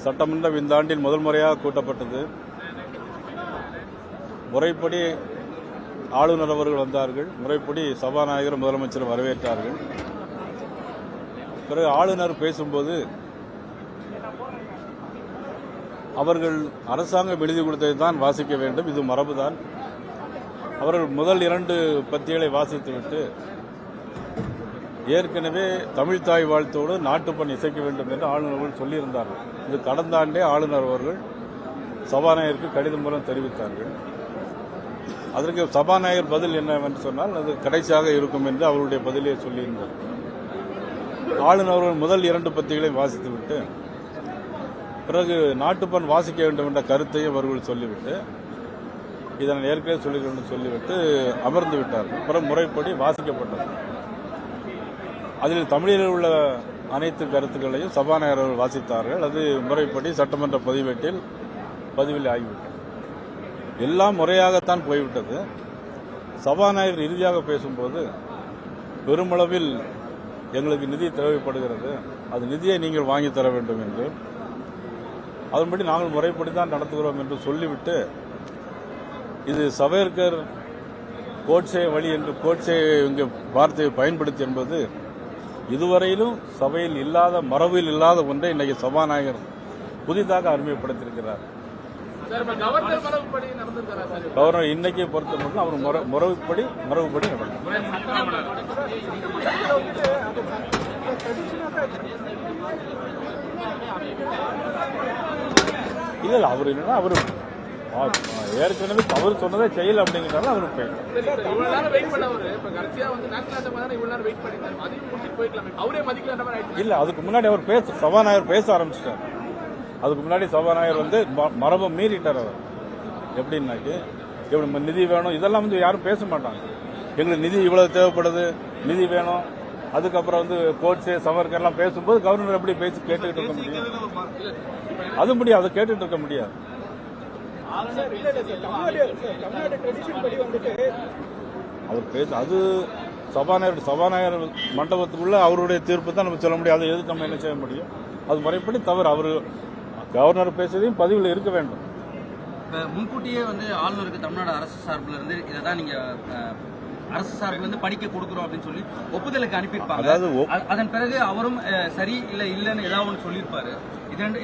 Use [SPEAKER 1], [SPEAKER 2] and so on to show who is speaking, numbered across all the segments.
[SPEAKER 1] சட்டமன்றம் இந்த ஆண்டில் முதல் முறையாக கூட்டப்பட்டது. முறைப்படி ஆளுநர் அவர்கள் வந்தார்கள். முறைப்படி சபாநாயகர் முதலமைச்சர் வரவேற்றார்கள். பிறகு ஆளுநர் பேசும்போது அவர்கள் அரசாங்கம் எழுதி கொடுத்ததை தான் வாசிக்க வேண்டும், இது மரபுதான். அவர்கள் முதல் 2 பத்திகளை வாசித்துவிட்டு ஏற்கனவே தமிழ் தாய் வாழ்த்தோடு நாட்டுப்பண் இசைக்க வேண்டும் என்று ஆளுநர்கள் சொல்லியிருந்தார்கள். இது கடந்த ஆண்டே ஆளுநர் அவர்கள் சபாநாயகருக்கு கடிதம் மூலம் தெரிவித்தார்கள். அதற்கு சபாநாயகர் பதில் என்னவென்று சொன்னால் அது கடைசியாக இருக்கும் என்று அவருடைய பதிலே சொல்லியிருந்தார். ஆளுநர் அவர்கள் முதல் 2 பத்திகளை வாசித்துவிட்டு பிறகு நாட்டுப்பண் வாசிக்க வேண்டும் என்ற கருத்தையும் அவர்கள் சொல்லிவிட்டு இதனை ஏற்கனவே சொல்லிவிட்டு சொல்லிவிட்டு அமர்ந்து விட்டார்கள். பிறகு முறைப்படி வாசிக்கப்பட்டது. அதில் தமிழில் உள்ள அனைத்து கருத்துக்களையும் சபாநாயகர் அவர்கள் வாசித்தார்கள். அது முறைப்படி சட்டமன்ற பதிவில் ஆகிவிட்டது. எல்லாம் முறையாகத்தான் போய்விட்டது. சபாநாயகர் இறுதியாக பேசும்போது பெருமளவில் எங்களுக்கு நிதி தேவைப்படுகிறது, அது நிதியை நீங்கள் வாங்கி தர வேண்டும் என்று, அதன்படி நாங்கள் முறைப்படி தான் நடத்துகிறோம் என்று சொல்லிவிட்டு இது சவேர்கர் கோட்சே வழி என்று கோட்சே இங்கே வார்த்தையை பயன்படுத்தி என்பது இதுவரையிலும் சபையில் இல்லாத மரபில் இல்லாத ஒன்றை இன்றைக்கு சபாநாயகர் புதிதாக அறிமுகப்படுத்தியிருக்கிறார். கவர்னர் இன்னைக்கு பொறுத்த மட்டும் அவர் மரபுப்படி நடந்தார். இல்ல அவர் என்னன்னா அவரு ஏற்கனவே அவர் சொன்னதை செய்யல அப்படிங்கிறதால அவருக்கு இல்ல. அதுக்கு முன்னாடி அவர் சபாநாயகர் பேச ஆரம்பிச்சிட்டார். அதுக்கு முன்னாடி சபாநாயகர் மரபை மீறிட்டார். அவர் எப்படின்னாக்கி எப்படி நிதி வேணும் இதெல்லாம் யாரும் பேச மாட்டாங்க. எங்களுக்கு நிதி இவ்வளவு தேவைப்படுது, நிதி வேணும். அதுக்கப்புறம் கோட்ஸே சவர்கர்லாம் பேசும்போது கவர்னர் எப்படி பேசி கேட்டுக்கிட்டு இருக்க முடியும்? அது முடியாது, அதை கேட்டுட்டு இருக்க முடியாது. அவர் பேச அது சபாநாயகர் மண்டபத்துக்குள்ள அவருடைய தீர்ப்பு தான் நம்ம சொல்ல முடியும். அதை எதுக்கு நம்ம என்ன செய்ய முடியும்? அது முறைப்படி தவறு. அவர் கவர்னர் பேசுவதையும் பதிவில் இருக்க வேண்டும்.
[SPEAKER 2] முன்கூட்டியே ஆளுநருக்கு தமிழ்நாடு அரசு சார்பில் இருந்து இதை தான் நீங்க அரசு சார்பில் இருந்து படிக்க கொடுக்குறோம் அப்படின்னு சொல்லி ஒப்புதலுக்கு அனுப்பியிருப்பாங்க. அதாவது அதன் பிறகு அவரும் சரி இல்ல இல்லன்னு ஏதாவது ஒன்று சொல்லியிருப்பாரு.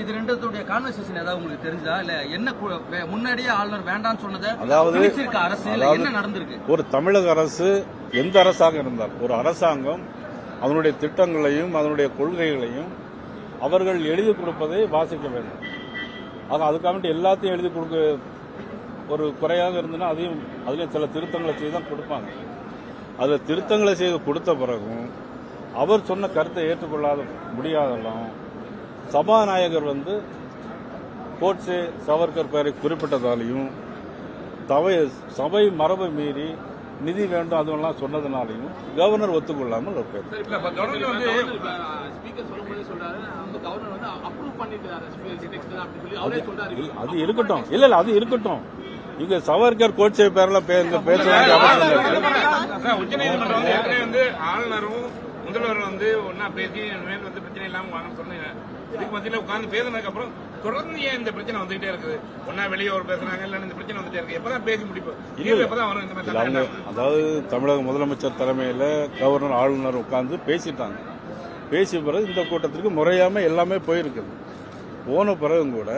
[SPEAKER 2] இது ரெண்டுடைய கான்வர்சேஷன் ஏதாவது உங்களுக்கு தெரிஞ்சா இல்ல என்ன முன்னாடியே ஆளுநர் வேண்டாம்னு சொன்னதை அதாவது அரசு என்ன நடந்திருக்கு?
[SPEAKER 1] ஒரு தமிழக அரசு எந்த அரசாக இருந்தால் ஒரு அரசாங்கம் அதனுடைய திட்டங்களையும் அதனுடைய கொள்கைகளையும் அவர்கள் எழுதி கொடுப்பதை வாசிக்க வேண்டும். அதுக்காக எல்லாத்தையும் எழுதி கொடுக்க ஒரு குறையாக இருந்ததுன்னா அதுலயும் சில திருத்தங்களை செய்து தான் கொடுப்பாங்க. அதில் திருத்தங்களை செய்து கொடுத்த பிறகும் அவர் சொன்ன கருத்தை ஏற்றுக்கொள்ளாத முடியாதெல்லாம் சபாநாயகர் கோட்சே சவர்கர் பெயரை குறிப்பிட்டதாலையும் சபை மரபை மீறி நிதி வேண்டும் அதுவெல்லாம் சொன்னதுனாலையும் கவர்னர் ஒத்துக்கொள்ளாமல் ஒரு பேர் அது இருக்கட்டும். இல்ல அது இருக்கட்டும். இங்க சவர்கர் கோட்சே பேரெல்லாம் பேச வேண்டிய அவசியம்
[SPEAKER 3] உச்சநீதிமன்றம் ஆளுநரும் முதல்வர் ஒன்னா பேசி பிரச்சனை இல்லாம வாங்க சொன்னீங்க. இதுக்கு மத்தியில உட்கார்ந்து பேசினதுக்கு அப்புறம் தொடர்ந்து ஏன் இந்த பிரச்சனை வந்துகிட்டே இருக்குது? ஒன்னா வெளியே ஒரு பேசுறாங்க, இல்ல இந்த பிரச்சனை வந்துட்டே இருக்கு. எப்பதான் பேசி முடிப்போம்? எப்பதான் வரும் இந்த மாதிரி?
[SPEAKER 1] அதாவது தமிழக முதலமைச்சர் தலைமையில கவர்னர் ஆளுநர் உட்கார்ந்து பேசிட்டாங்க. பேசிய பிறகு இந்த கூட்டத்திற்கு முறையாம எல்லாமே போயிருக்குது. போன பிறகும் கூட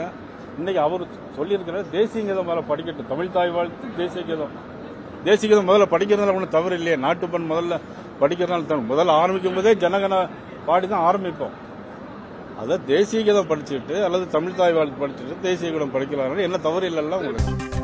[SPEAKER 1] இன்னைக்கு அவர் சொல்லியிருக்கிற தேசிய கீதம் முதல்ல படிக்கட்டும். தமிழ் தாய் வாழ்த்து தேசிய கீதம் முதல்ல படிக்கிறதுனால ஒன்றும் தவறு இல்லையே. நாட்டுப்பண் முதல்ல படிக்கிறதுனால முதல்ல ஆரம்பிக்கும் போதே ஜனகன பாடிதான் ஆரம்பிப்போம். அதை தேசிய கீதம் படிச்சுட்டு அல்லது தமிழ் தாய் வாழ்த்து படிச்சுட்டு தேசிய கீதம் படிக்கலாம், என்ன தவறு இல்லைல்ல உங்களுக்கு?